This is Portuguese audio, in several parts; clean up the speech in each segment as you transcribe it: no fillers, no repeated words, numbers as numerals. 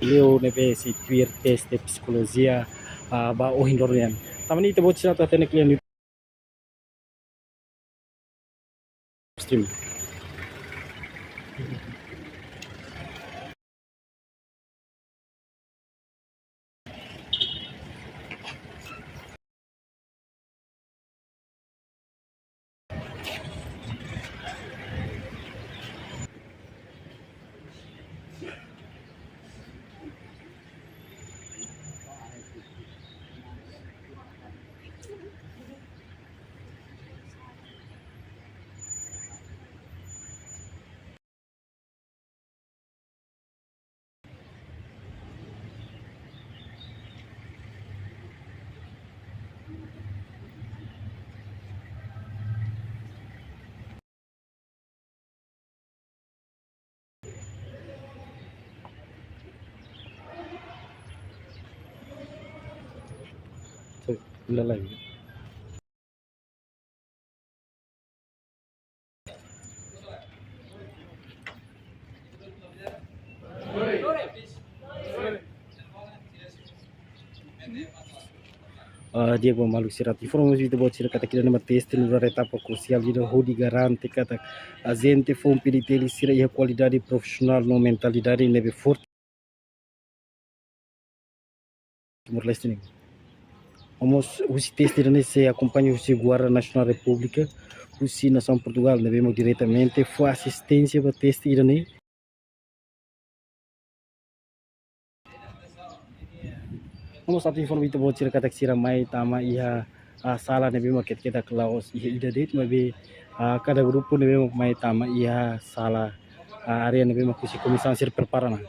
Leo nebe si tuir tes de psikologia ba o hindorian. Tamani ite bocina ta tene klian stream. So, lalai. Diego Malu Sirati formos vita bot sira kata kira nama teste no etapa crucial de hodi garante kata a gente foi periteli sira e a qualidade profissional no mentalidade nebe forte por listening. Vamos os teste nesse acompanha o Guarda Nacional República, o Nação Portugal nebe diretamente foi assistência para teste irani. Vamos satu informasi bot sira kata sira mai tama iha sala nebe market kita klaus iha ida date nebe cada grupo nebe mai tama iha sala area nebe makusi komisian sir perparana.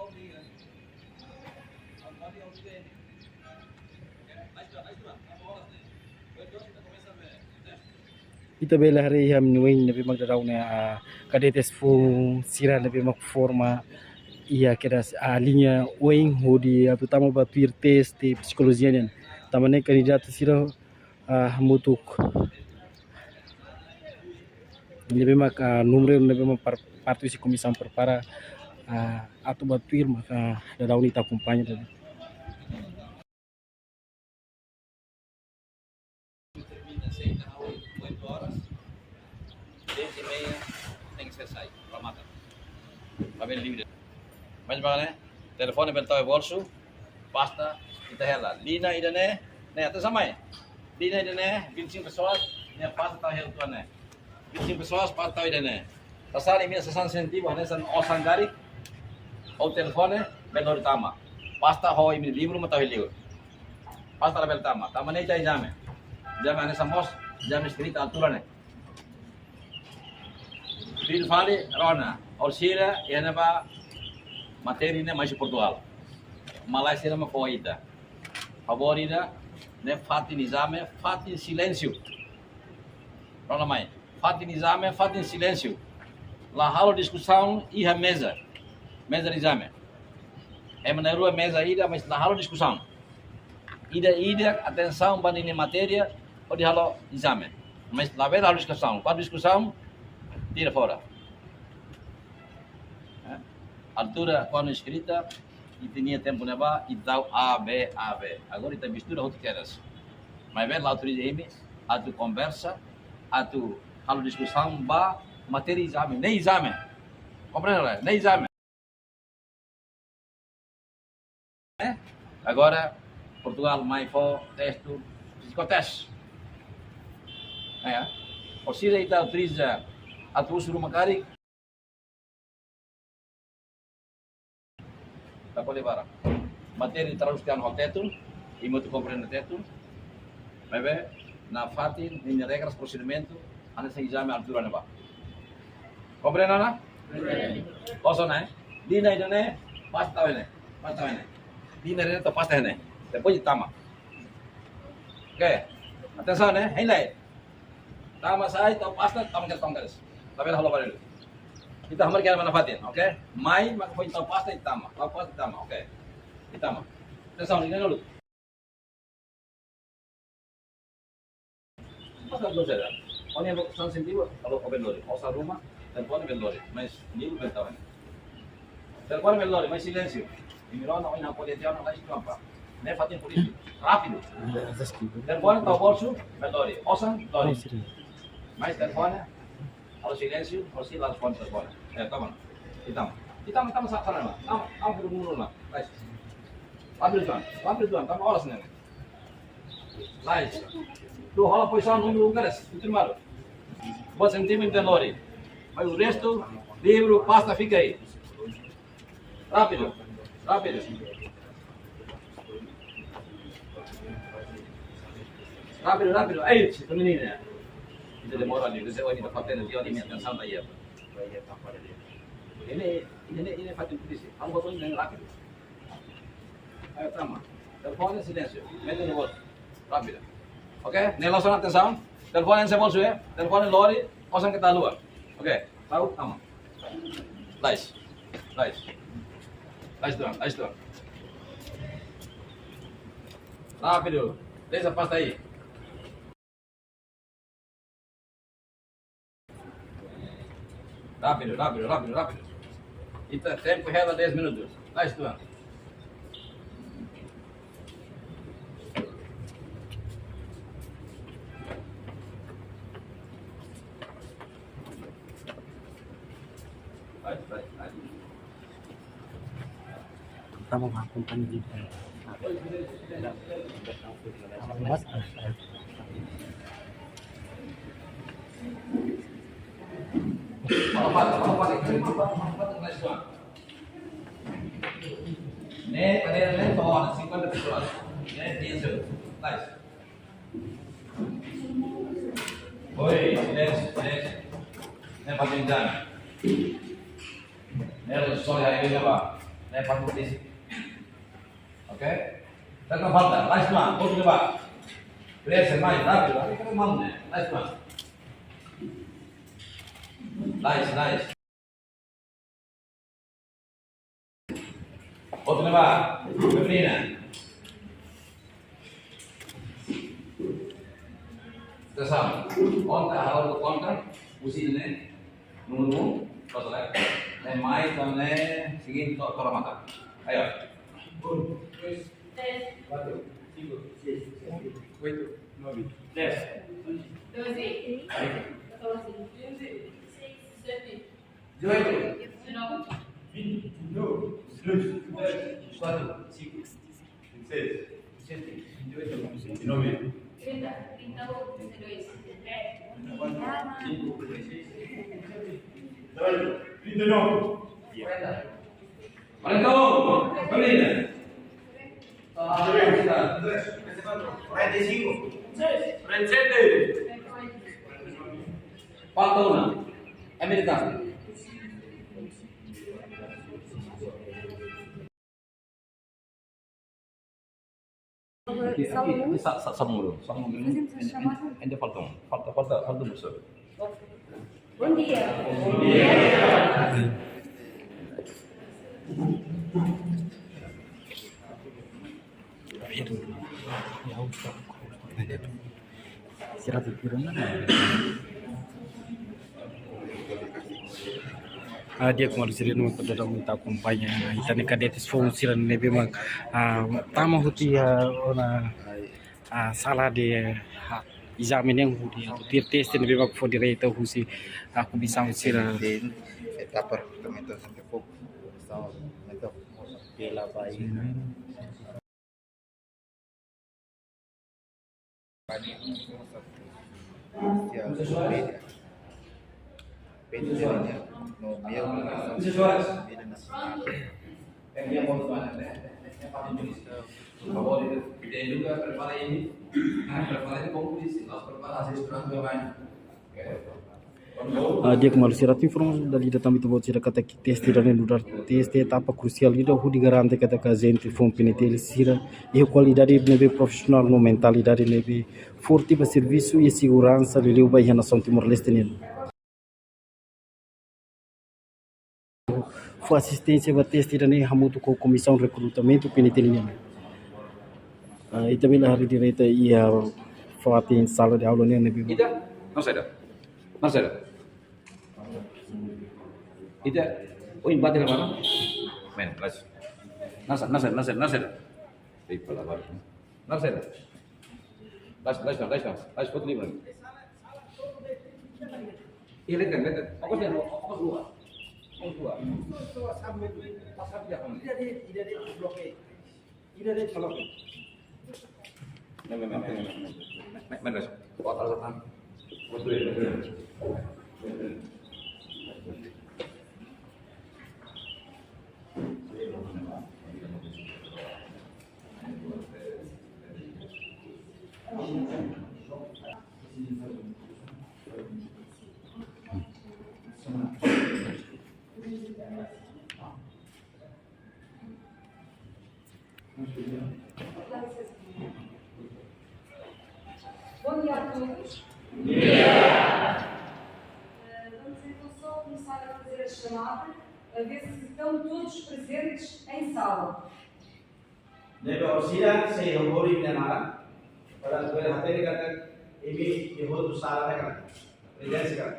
Ita bela hari ham nuing nabi magdaraw na kadetes fu sira nabi magforma iya kedas linya wing hodi terutama batuir tes de psikologia nian tamane kandidat sira mutuk nabi mag numero nabi mag partisi komisan perpara atau batuir maka dadaw ni ta kumpanya tadi. Mas bagaimana? Telefone bentar bolso, pasta kita hela. Lina idane, né até samai. Lina idane, 25 pessoas, né pasta tá hela tuane. 25 pessoas, pasta tá idane. Pasal ini sesan sentivo, né san osangari. O telefone bentar tama. Pasta ho ini livro mata heliu. Pasta la bel tama. Tama ne jai jame. Jame ane samos, jame escrita altura ne. Fil fali rona. Olsira e ba matéria né mais Portugal. Malaysia não foi ida. Favorita né fatin exame, fatin silêncio. Rona mai. Fatin exame, fatin silêncio. Lá halo discussão e a mesa. Mesa de exame. É maneiro a mesa ida, mas lá halo discussão. Ida atenção para a matéria ou de halo exame. Mas lá vem a discussão. Para discussão tira fora. Altura quando escrita e tinha tempo neba e tal A B. Agora está mistura outro queres. Mas vem lá autoridade a tu conversa, a tu halo discussão ba matéria exame, nem exame. Compreende lá? Nem exame. Agora Portugal mais for texto psicoteste. Ou seja, está utiliza a tu uso macari tak boleh barang. Materi teruskan hotetul, imu tu compreende tetul. Bebe, na fatin, ini regras procedimento, ane se exame altura neba. Compreende na? Koso na? Dina idane, pasta wene. Dina idane to pasta hene. Depois tama. Okay. Atenção, né? Highlight. Tama sai, to pasta, tonggares. Tapi halo barelu. Kita hamar kaya mana fatin, oke? Mai maka poin tau pasta itama, pasta itama, oke? Itama. Atenção, ini dulu. Pasta dulu saja. Oh ini são sentido kalau open lori, osa rumah, telefone bel lori, mas ini bel tahu. Telefone bel lori, mas silêncio. Mirona, ou na polícia, não dá escampa. Nem fatem polícia. Rápido. Atas kibo. Telefone, tá o bolso, melhore. Ouçam, Oh, Lori. sira. Mais telefone, ao silêncio, você lá responde telefone. Toma. Então, sana. Tamo pro mundo lá. Vai. Abre tuan. Tamo horas nih. Vai. Tu rola posição número 1, cara. Primeiro. Vou sentir-me de Lori. Mas o resto, livro, pasta, fica aí. Rápido. Rápido. Ei, menina. Itu demora ali. Você vai me fazer dia de minha atenção daí. Ini fatin polisi. Kamu botou ini rápido. Ayo, tama. Telefone silêncio. Mete no bolso. Rápido. Ok? Nela só atenção. Telefone nesse bolso, é? Telefone Lori. Osam kita luar. Ok? Tahu? Tama. Lais doang. Rápido. Deixa a pasta aí. Rápido. Então, tempo rela 10 minutos. Lais doang. Vai. Tama mga kumpanya dito. Mas, Né, cadeira fora, 50 pessoas. Né, isso. Lais. Oi, silêncio. Né, para pintar. Né, só aí levar. Né, para polícia. Ok? Tá com falta. Lais lá, pode levar. Pressa mais rápido. Aí que mano, né? Lais lá. Lais. Pode levar. Menina. Atenção. Conta. Usi ini. Número 1. Kau selesai. Dan mais também. Seguinte, tolong mata. Ayo. 1, 2, 3, 4, 5, 6, 7, 8, 9, 10. 12, 14, 15, 16, 17, 18. 19, 20, 22, 23, 24, 5, 26, 27, 28, 29, 30, 31, 32, 33, 5, 36, 39, 40. 41, Marina. 45, 47, 41, Americano. Sambung dulu. Ente falta besar. Bom dia. sira pikiran dia kemarin sira numa pada dalam minta kumpanya itane kadetes fon sira nebe mag tama huti ona salah de examen yang hudi atau tir test nebe mag fo direito husi aku bisa sira etapa recrutamento sampai pouco são então pela Bahia Pensione no meu vida nacional Dia mau gimana? Favor, dan juga prepara ini, kompetisi, preparasi sekarang bagaimana? dia kemarin sira tu informasi dari datang itu buat sira kata test dan nudar test etapa krusial itu hudi garante kata kazente fom peniteli sira e qualidade nebe profissional no mentalidade nebe forte para serviço e segurança leleu bai na São Timor-Leste nele foi assistência para teste dan hamutu ko comissão recrutamento peniteliano itu bila hari direta ia fatin sala de aula nebe Ida, não sai. Ida, oh ini batin mana? Men, kelas. Nasser. Ei, pela barra. Nasser. Lá, foto livre. Iya, lihat. Aku sih, aku keluar. Bom dia a todos. Vamos então só começar a fazer a chamada, a ver se estão todos presentes em sala. Jadi osira se hori nana pada dua hati ni kata ini yehud salah kan presence kan.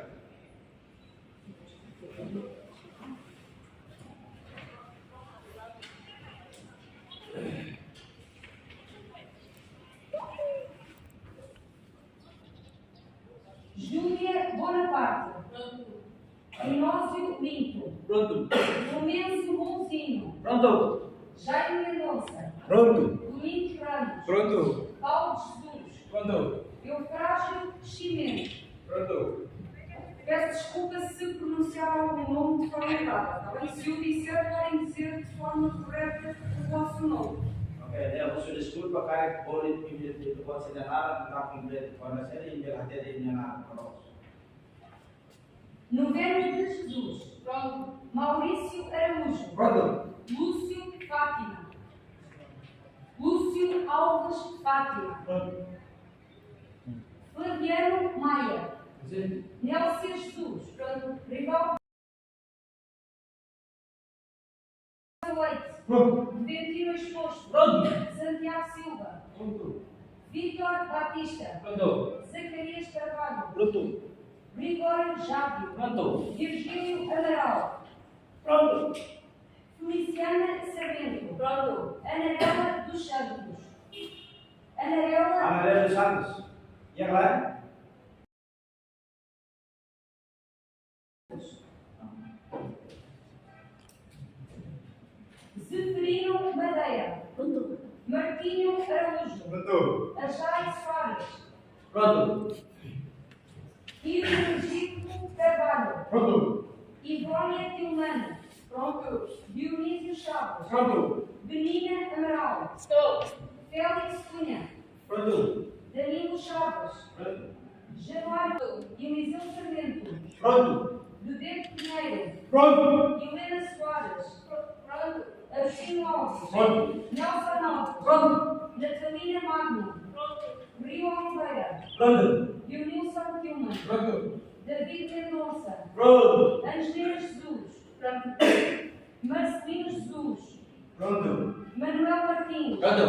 Júlia Bonaparte. Inócio Pinto. Pronto. Flumencio Bonzinho. Pronto. Jaime Mendonça. Pronto. Domingos Ramos. Pronto. Paulo Jesus. Pronto. Eufrágio Chimento. Pronto. Peço desculpa se pronunciar algum nome de forma errada, tá bem? Se o disser, podem dizer de forma correta o vosso nome. Oke, ya usul desculpa kai boleh itu buat sejarah tentang komplit karena saya ini hati ini nana kalau. Novena de Jesus. Pronto. Maurício Araújo. Pronto. Lúcio Fátima. Lúcio Alves Fátima. Pronto. Flaviano Maia. Sim. Nelson Jesus. Pronto. Rival Leite. Pronto. Ventino Exposto. Pronto. Santiago Silva. Pronto. Vítor Batista. Pronto. Zacarias Carvalho. Pronto. Gregório Jávio. Pronto. Virgílio Amaral. Pronto. Feliciana Sarmento. Pronto. Anabela dos Santos. Anabela Amarelo Santos. Yang lain? Zeferino Madeira. Pronto. Martinho Araújo. Pronto. Ajay Soares. Pronto. Hidrogito Carvalho. Pronto. Ivónia Tilmano. Pronto. Dionísio Chaves. Pronto. Benina Amaral. Estou. Félix Cunha. Pronto. Danilo Chaves. Pronto. Januário Eliseu Sarmento. Pronto. Dudete Pinheiro. Pronto. Helena Soares. Pronto. Agostinho Alves. Pronto. Nelson Alves. Pronto. Natalina Magno. Pronto. Rio Oliveira. Pronto. Dionilson Tilman. Pronto. David Mendonça. Pronto. Angelina Jesus. Pronto. Marcelino Jesus. Pronto. Manuel Martins. Pronto.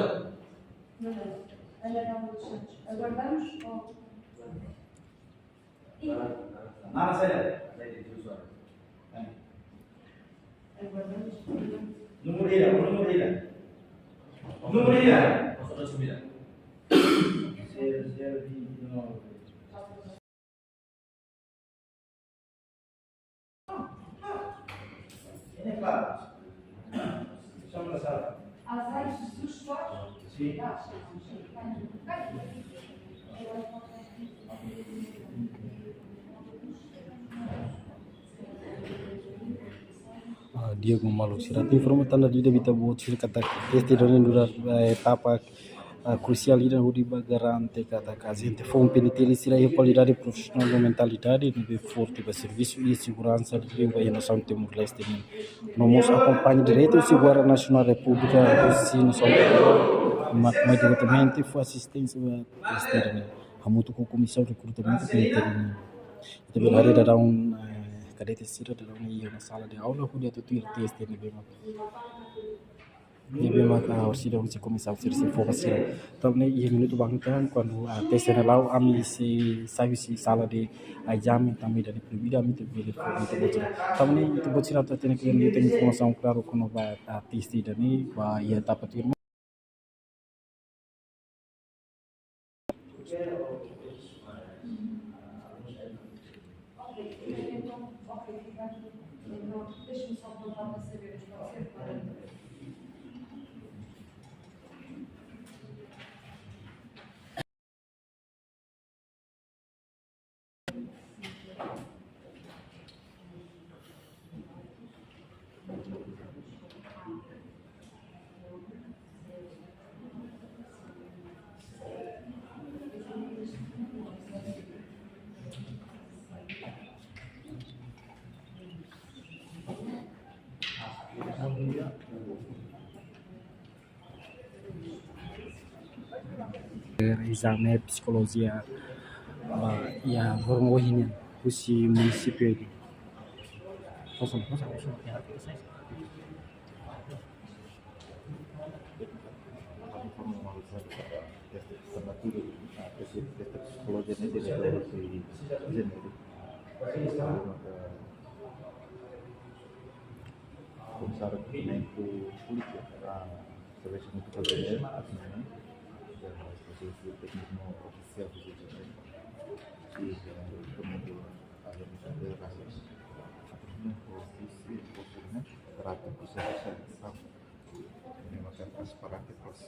Manuel. Ana dos Santos. Aguardamos ou... E... Nada saya. Aguardamos. Número dia. Número dia. Ini claro. Somos la Azar Jesus Soares. Sim. Diego Malu Sirat informa tanda di bita buat sir kata este dan durar etapa crucial ida hudi bagarante kata kazente foi penitele sira e qualidade profissional e mentalidade no forte para serviço e segurança de língua e noção de Timor Leste no nos acompanha direito o Segurança Nacional República do no São Paulo mas diretamente foi assistência externa hamutu com comissão de recrutamento penitenciário também hari dará cadete sira dará na sala de aula hudi atu teste ne bema Memang Orsida você começar a ser se for assim. Também e minuto bangtan quando a testa na lau ami se sabe se sala de ajami também dari pribadi ami te bele for itu bocira. Também itu bocira tá tendo que tem informação claro quando vai a testa dani va ia tapat irmão. Então, deixa-me só perguntar para saber, pode ser para... Exame psikologia ya hormohinya usi município ini. Posso ya. Formalizar tes alternativa, tes psikologi ini dari sendiri. Começar a documento político talvez muito fazer fazer o técnico oficial do GTN e também a remissão de raças posteriormente trata o processo de seleção ini makan transparan plus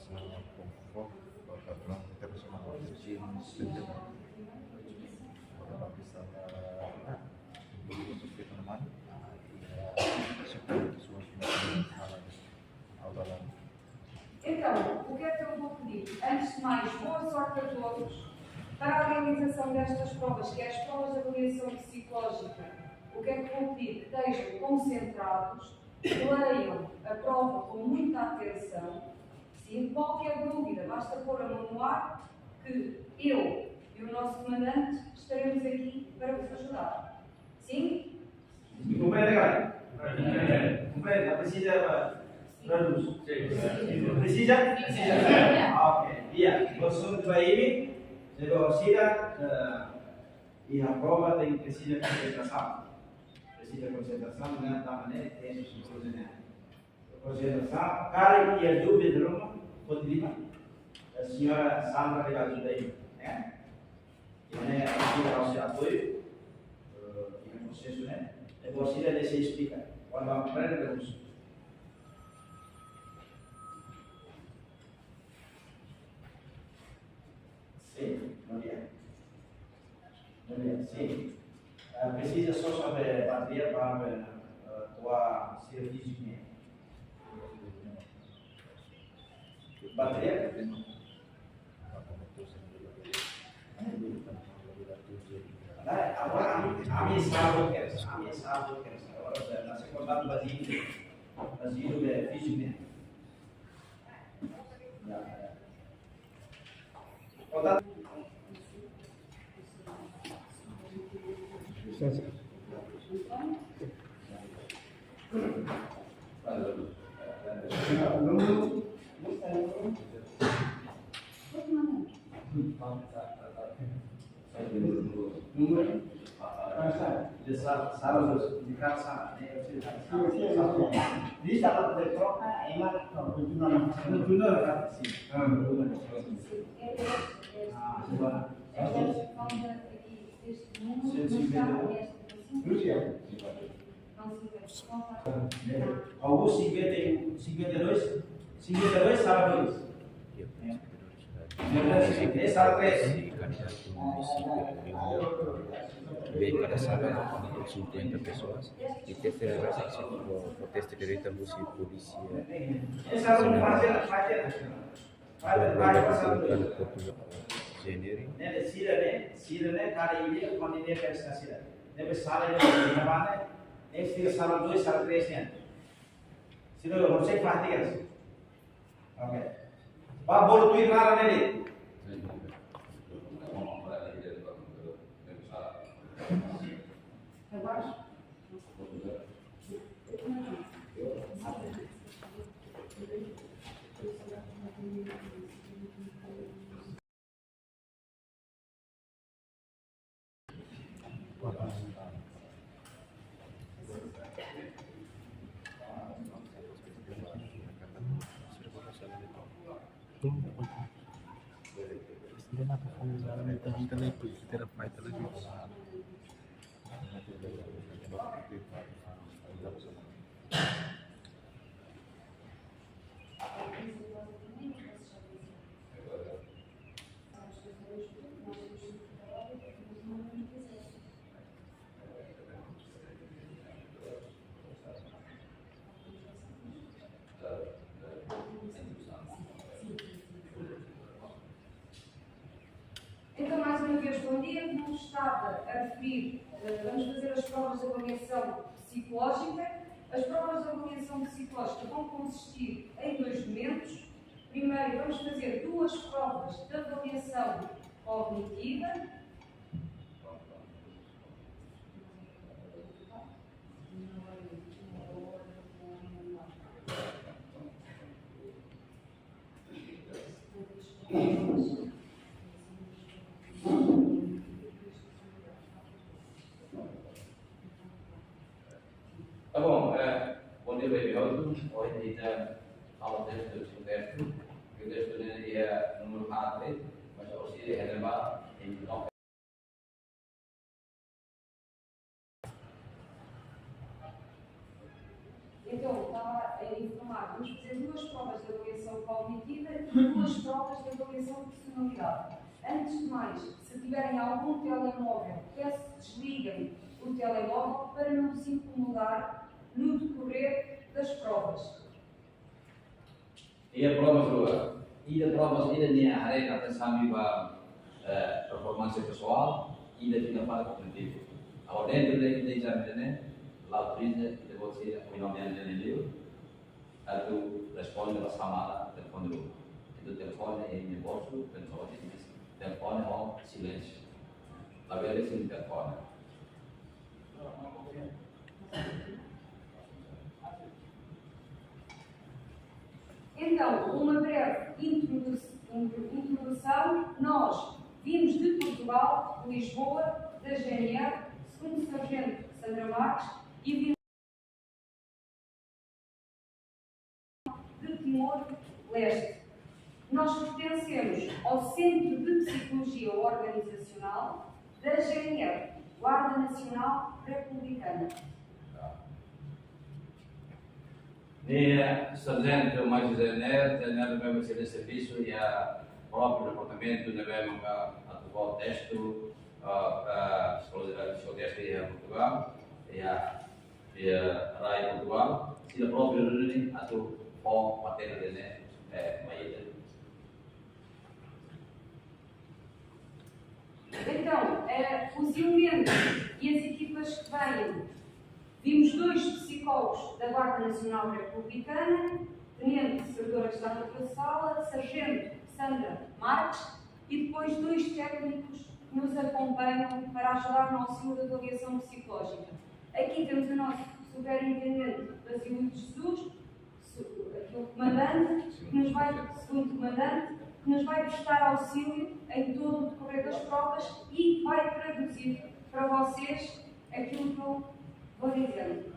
konform peraturan internasional izin sendiri bisa untuk teman Então, o que é que eu vou pedir? Antes de mais, boa sorte a todos para a realização destas provas, que é as provas de avaliação psicológica. O que é que vou pedir? Que estejam concentrados, leiam a prova com muita atenção. Sim, qualquer dúvida, basta pôr a mão no ar que eu e o nosso comandante estaremos aqui para vos ajudar. Sim? Compreende, cara? Compreende? Precisa traduz. Precisa? Ok. Iya, gostou do aí? Chegou e a prova tem precisa concentração. Precisa concentração, não tá, né? Tem concentração. Cara, e a dúvida de Roma, pode vir. A senhora Sandra vai ajudar aí, né? Ini kita harus apoio ini proses né? Depois ele se explica. Quando vamos para ele sim, não é? Sim. Precisa só saber bateria para tua serviço né? Bateria? Agora a minha sábado que agora na segunda Basílio é físico né? Contato. Número salah di kasa di salah troca emang benar Alguns 52 salah 2 salah 3 Veio cada sábado com 50 pessoas e teste de raça o teste de rita polícia generi Sirene cara ini kondisi prestasi nih salah yang mana salah 2 salah 3 nya sila harus perhatikan oke Pak boleh tuh iklan ini Então, mais uma vez, bom dia. Como estava a referir, vamos fazer as provas de avaliação psicológica. As provas de avaliação psicológica vão consistir em dois momentos. Primeiro, vamos fazer duas provas de avaliação cognitiva. Tá bom, bom dia, bem-vindos. Hoje a gente fala deste texto, que o texto é número 4, mas a você é relevado em nome. Então, estava a informar, vamos fazer duas provas de avaliação cognitiva e duas provas de avaliação de personalidade. Antes de mais, se tiverem algum telemóvel, peço que desliguem o telemóvel para não vos incomodar no decorrer das provas. E a prova ainda a regra atenção para performance pessoal e da vida para cognitiva. Agora, dentro do exame, lá autoriza e depois você, o nome dele livro, tu responde a chamada telefone do então, o telefone é em bolso, telefone ou silêncio. La vera sem telefone. Então, uma breve introdução. Nós vimos de Portugal, de Lisboa, da GNR, segundo Sargento Sandra Marques, e vimos de Timor-Leste. Nós pertencemos ao Centro de Psicologia Organizacional da GNR, Guarda Nacional Republicana. Sargento mais GNR deve ser de serviço e a próprio departamento deve atuar o texto, a teste em Portugal e a RAI Portugal, se a própria reunião atua com matéria de maíta. Então, os elementos e as equipas que vêm, vimos dois psicólogos da Guarda Nacional Republicana, Tenente Servidora que está noutra sala, Sargento Sandra Marques, e depois dois técnicos que nos acompanham para ajudar no auxílio da avaliação psicológica. Aqui temos o nosso superintendente Basílio de Jesus, o comandante, segundo comandante, que nos vai prestar auxílio em todo o decorrer das provas e vai traduzir para vocês aquilo que eu vou dizendo.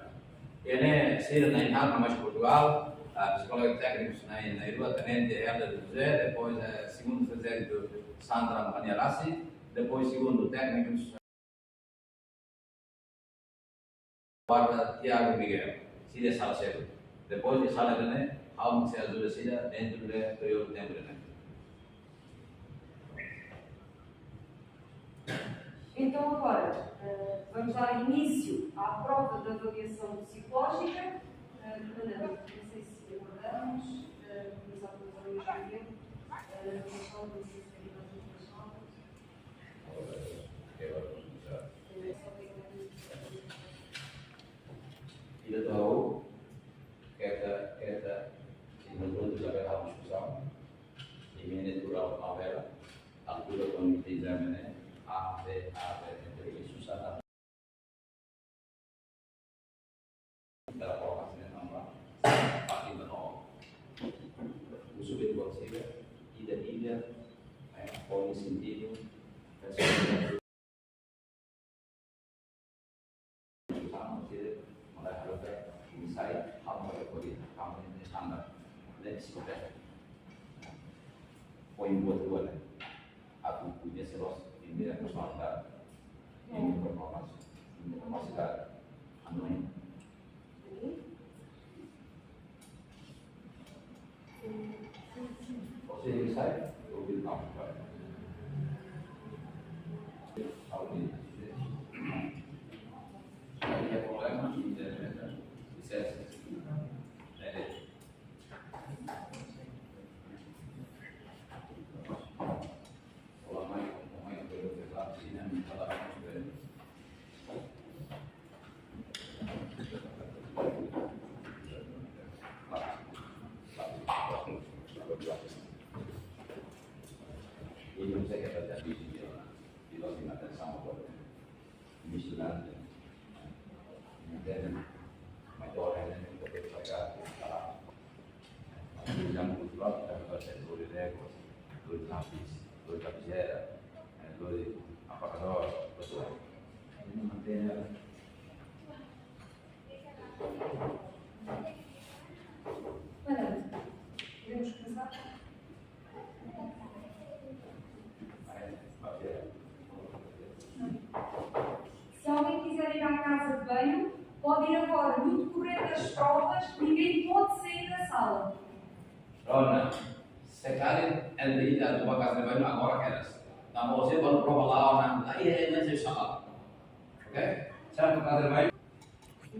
Ele ser na Inalma mais Portugal, a psicóloga técnica na Irua, Tenente Helder José, depois segundo sargento Sandra Manialassi, depois segundo técnico guarda Tiago Miguel, Síria Sala Cedo. Depois de Sala René, algo que se ajuda Síria dentro do período de tempo René. Então, agora, vamos dar início à prova de avaliação psicológica. Não sei se acordamos, começar pelos alunos de ver, Tidak tahu kata menurut sampai hal diskusão di menit kurang awal aku do komite examine entre susah dalam proses nama pasti menolak usubit buat Bolsega, ilha, Poli Sentido, mulai harus insight, hal politik, kamu ini standar, dan psikotes. Poin buat dua, aku punya selos ini personal, ini informasi anu Jadi saya lebih tahu saya problema bisa ini saya kata jadi di Latin ada sama ini sudah kemudian metode yang kita pakai yang kultural kita baca dulu lego dulu tapis dulu aparador betul ini mantenha Podemos começar? Se alguém quiser ir à casa de banho, pode ir agora. No decorrer das provas, ninguém pode sair da sala. Rona, sekali LDI dan dua kasih banyak agora keras. Nah, mau saya baru prova lawan, nah iya ini saya salah. Oke, saya ke kasih banyak.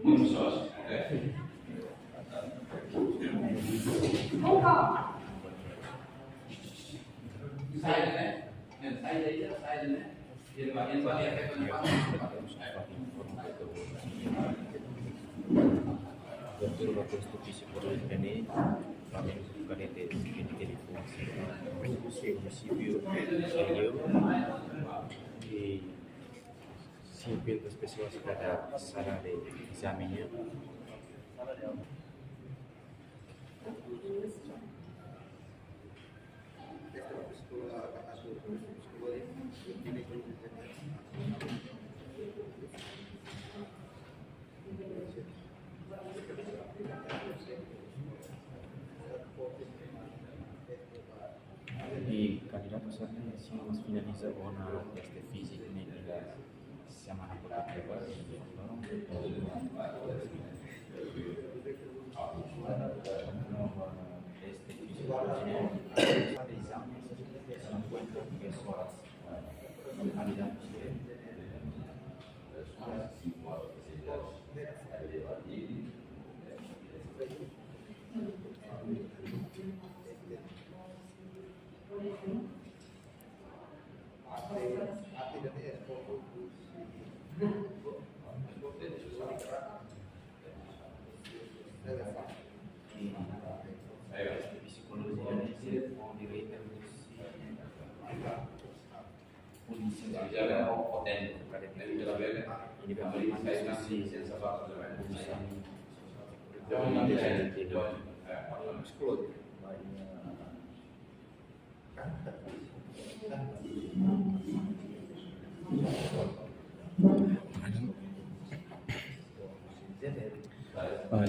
Muito sós, oke. Com calma. Sai, né? Sai daí, né? Ele vai até quando Betul waktu stupisi polisi ini kami bukan itu telepon município saiu e sipil das pessoas para sala de exame. E candidato sabe se nós finaliza ou na teste físico nem da semana por trabalho teste físico para exames se não conta pessoas candidatos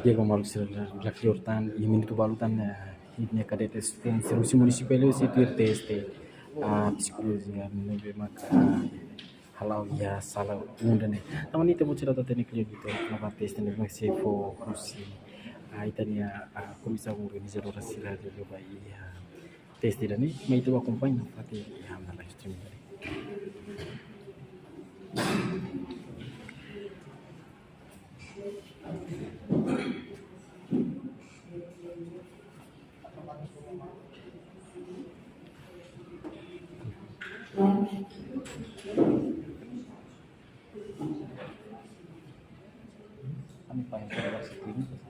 dia como la fiortan e minuto balutan hidnya kadetes fun serusi municipal se tir teste a psikologia menebe maka halau ya sala undane tamani te bucira ta teknik gitu na teste ne se fo rusi a itania a comissão organizadora sila de Bahia teste dani mai tu acompanha fati hamna live stream kami paling pada screen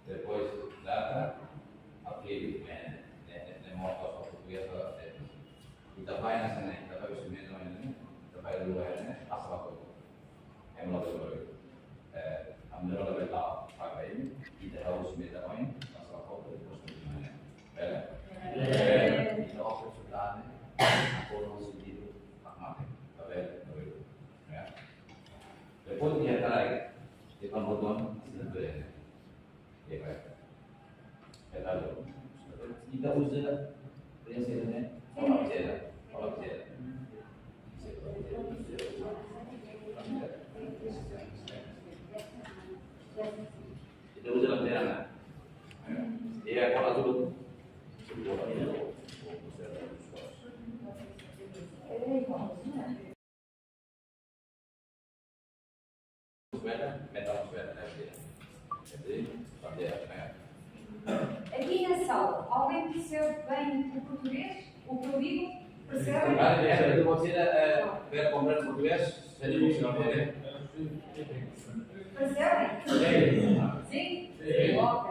Depois data, apelido, né, moto português e também na cena, também os meus também, também do lugar, né, passa lá tudo. É uma outra a melhor da verdade para aí e da os meus também, passa lá tudo, depois tudo, né. E a oportunidade, a cor no sentido pragmático, tá vendo? Depois de entrar di pembunuhan sebenarnya, ya kan? Kita lalu, kita usaha prinsipnya orang biasa. Kita usaha biasa, ya kalau dulu, Aqui na sala, alguém percebe bem o português? O que eu digo? Percebem? Eu vou dizer, ver comprando português, seria funcional, né? Percebem? Sim? Sim. Ok.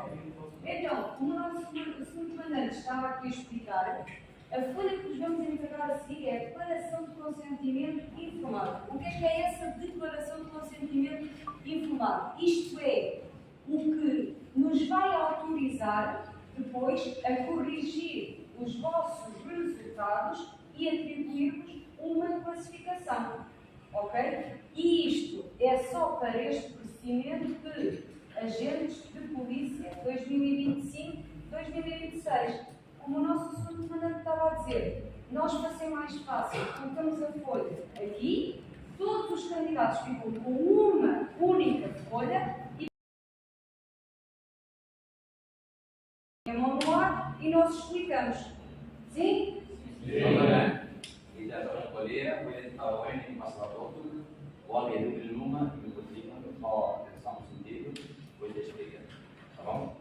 Então, como o nosso segundo comandante estava aqui a explicar, a folha que nos vamos entregar a seguir é a Declaração de Consentimento Informado. O que é essa Declaração de Consentimento Informado? Isto é, o que nos vai autorizar depois a corrigir os vossos resultados e atribuir-vos uma classificação. Ok? E isto é só para este procedimento de agentes de polícia 2025-2026. Como o nosso segundo comandante estava a dizer, nós, para ser mais fácil, colocamos a folha aqui, todos os candidatos ficam com uma única folha e a mão no ar e nós explicamos. Sim? Sim. E já estamos a escolher, o ele está bem, tem masalah todo, o alguém do Biluma, e o Coutinho, só atenção no sentido, depois explica. Tá bom?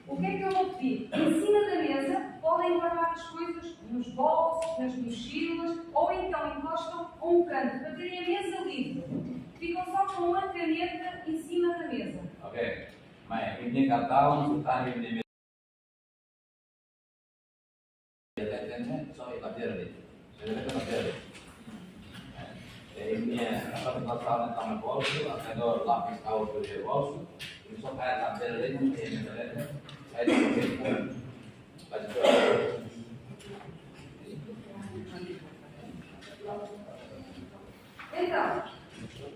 O que é que eu vou pedir? Em cima da mesa podem guardar as coisas nos bolsos, nas mochilas, ou então encostam a um canto para terem a mesa livre. Ficam só com uma caneta em cima da mesa. Ok. Mas, ini kata sultan ini só lapiar ini apa kata taman bolso, ada lapis kau beri bolso, ini só kayak lapiar ini saya tidak Então,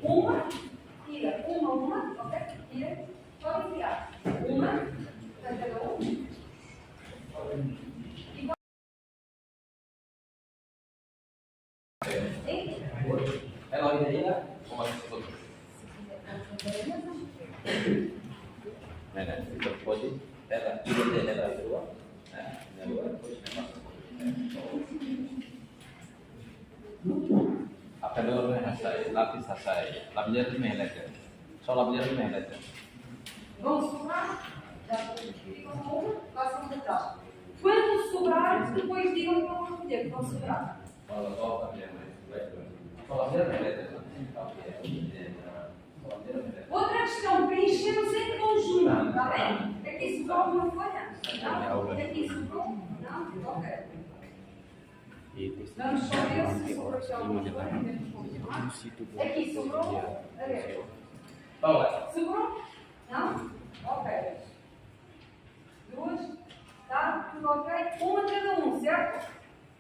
uma, tira, uma, ok? Tira, pode tirar. Uma, para cada um. Kalau ini ya, mau sebut. Nah, itu posisi. Era dua. Nah, dua terus apa dulu hasai, lapis hasai, lapis itu mehelat. Soal lapis itu mehelat. Vão sobrar, já ficam com uma, passam para trás. Quando sobrar, depois digam que vão recolher, que vão sobrar. Kalau soal lapis yang lain, soal lapis itu mehelat. Outra questão, preenchemos em conjunto, está bem? Aqui sobrou uma folha? Não? Aqui sobrou? Não? Ok. Vamos só ver se sobrou aqui alguma folha, podemos continuar. Aqui sobrou? A ver. Sobrou? Não? Ok. Duas? Tá? Tudo ok? Uma cada um, certo?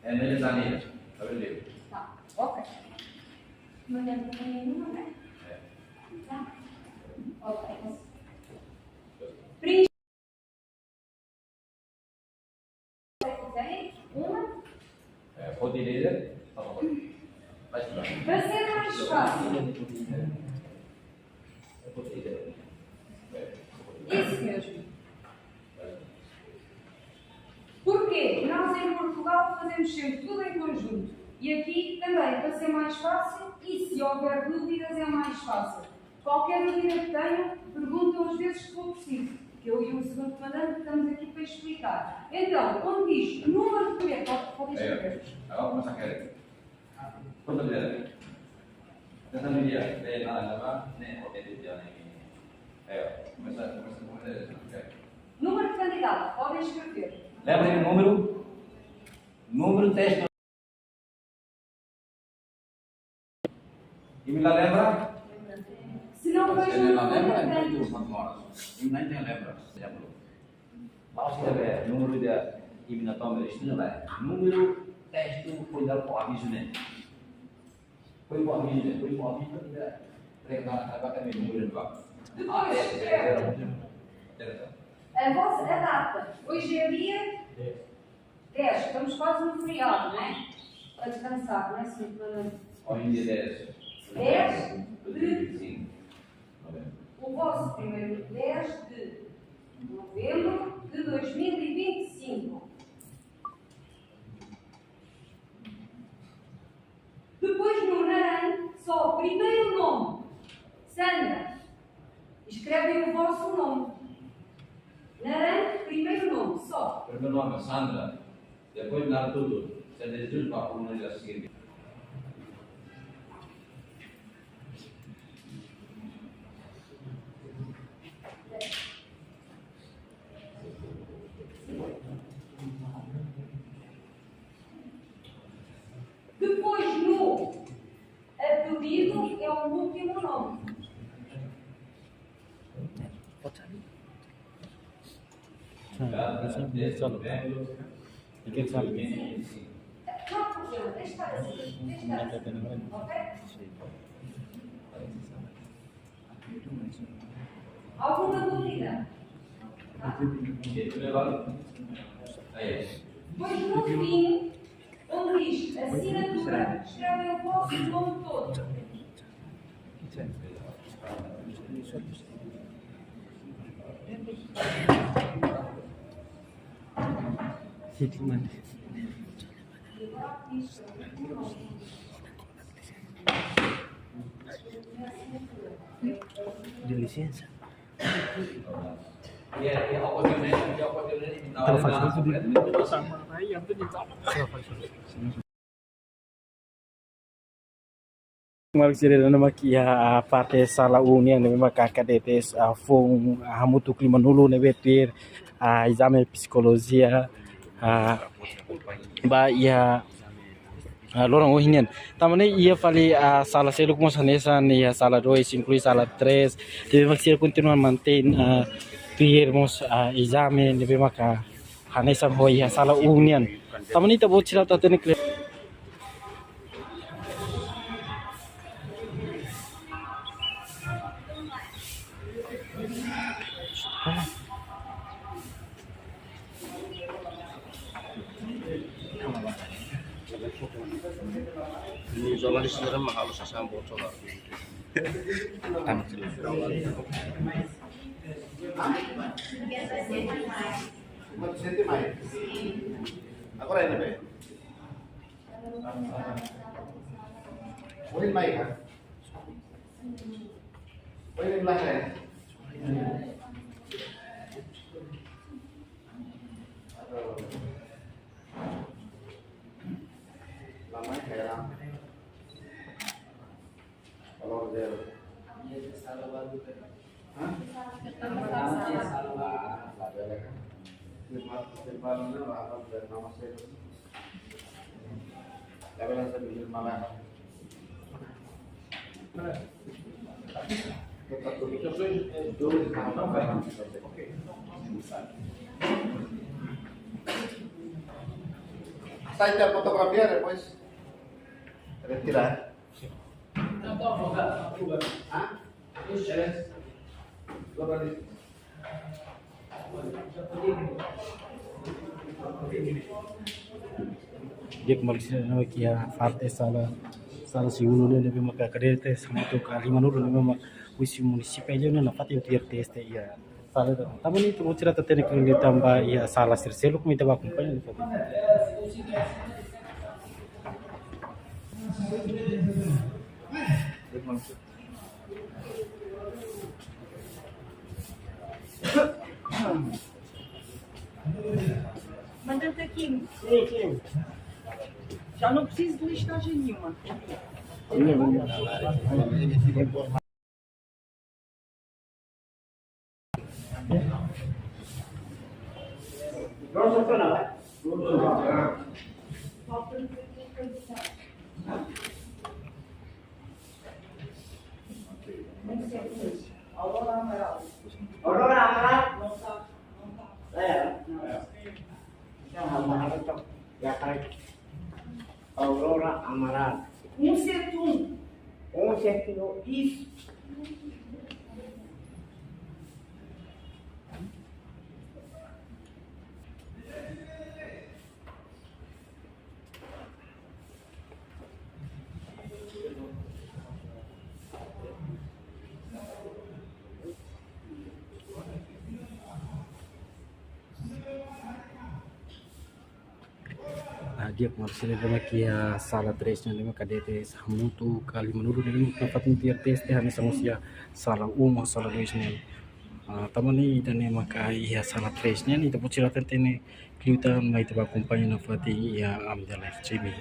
É neles anilhos, tá vendo? Tá, ok. Não lembro de nenhuma, né? Tá? Ok. Preenche. Tem uma. Pode ler, tá bom. Vai estudar. Para ser mais fácil. Isso mesmo. em Portugal fazemos sempre tudo em conjunto. E aqui também, para ser mais fácil, e se houver dúvidas é mais fácil. Qualquer dúvida que tenham, perguntam às vezes que for preciso. Que eu e o segundo comandante estamos aqui para explicar. Então, quando diz número de bilhete, pode escrever. Agora começa a querer. Quanto bilhete? Tenta me dizer, vem lá, nem o que dia nem. Começa a começar. Número de candidato, podem escrever. Lembrem o número? Número, texto. E me lembra? Se não Se vejo não no lembra, número então tu quanto horas? E nem tem lembra, exemplo. Lá se tiver número de eliminatório, isto não é. Número, texto, foi dar para o aviso, né? Foi para o aviso, né? Foi para o aviso, né? Vai ter número de vaga. Depois, a data. Hoje é dia 10. Estamos quase no feriado, não é? Para descansar, não é, senhor comandante? Hoje em dia 10. 10 de 25. o vosso primeiro 10 de novembro de 2025. Depois no Narém, só o primeiro nome. Sandra. Escrevem o vosso nome. Narém, primeiro nome, só. Primeiro nome é Sandra. Depois dá tudo. Você decidiu para a coluna a seguir. Depois no apelido é o último nome. Não há problema, deixa estar assim. Deixa estar assim. Ok? Alguma dúvida? Depois no fim, onde diz assinatura, escrevem o vosso nome todo. De licença. E a oportunidade de dar Magsirin nama kia parte sala unian nebe maka kadetes fong hamutu klima nulu nebe tir exame psikologia ba ia lorong ohinian tamane ia fali sala selu como sanesa ia sala 2 inclui sala 3 debe maksir continuar manten pirmos exame nebe maka hanesa hoia sala unian tamane tabo chira tatene Jurnalis na rin mahalo sa sambo. Ako rin na ba? Ulit may ka? Ulit lang rin? Lamay kaya lang. Kalau dia, Saya fotografiar depois retirar. Ah? Eres? dia kembali sini nama kia parte sala segundo nebe maka kadetes hamutu kalima nulu nebe maka wisi municipalio na fati utir teste ia sala tamani tu cerita tene kini tambah ia sala sirselu kami teba kumpannya Manda-te aqui. Sim, sim. Já não preciso de listagem nenhuma. Aurora Amaral. Aurora Amaral? Não está. É. Aurora Amaral. 171. 171. Isso. Dia kemarin lima kia sala 3 nya lima kadete mutu kali menurut lima kafatin tier test hanya sangusia sala sala 2 nya tamani dan maka ia sala 3 nya ni tapu ciratan tene kliuta mai taba kompanyi na fati ia amdala chimi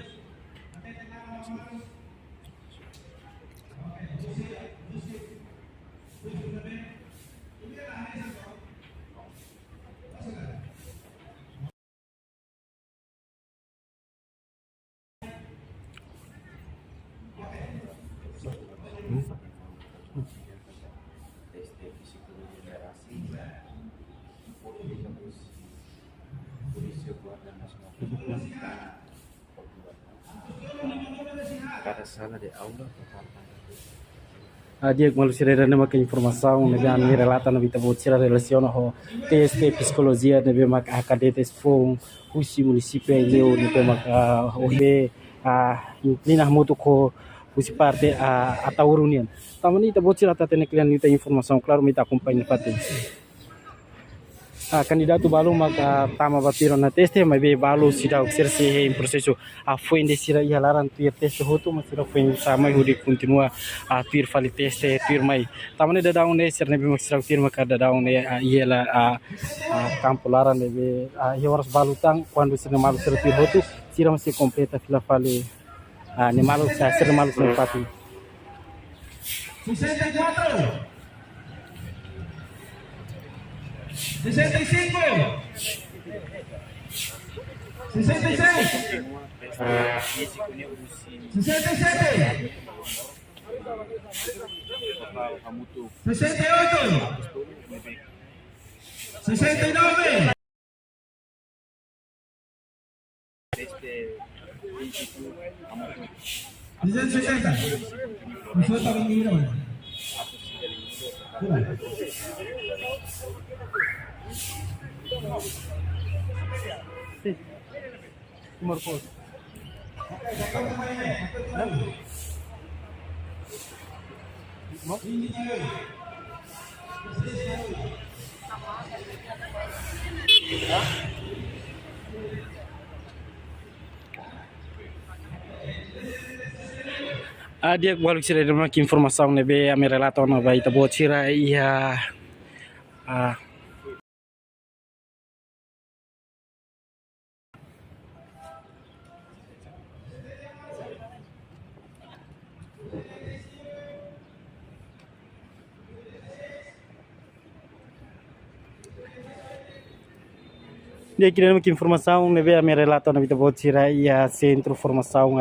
Cara sala de aula dia malusia na maka informação na gan relata na vita botira relaciona ho teste psicologia na be maka cadetes fom usi município leo na be maka ohe inclina moto ko usi parte a taurunian tamani ta botira ta tene klian nita informação claro mita acompanha pate candidato balu maka tama batiro na teste mas be balu sida obserse em processo foi indesira ia laran tuir teste hoto mas sira foi sama hudi continua tuir fali teste tuir mai tamane da daun ne sirne be maksira tuir maka da daun ne ia la campo laran be ia horas balu tang quando sirne malu sira tuir hoto sira masih completa fila fali ne malu sirne malu simpati 64 65 66 67 68 69 260 Nosotros venimos. Marcos. Dia walau sira dama ki informação ne be a me relato na vai ta botira ia dia kira dama ki informação ne be a me relato na vai ta botira ia centro formação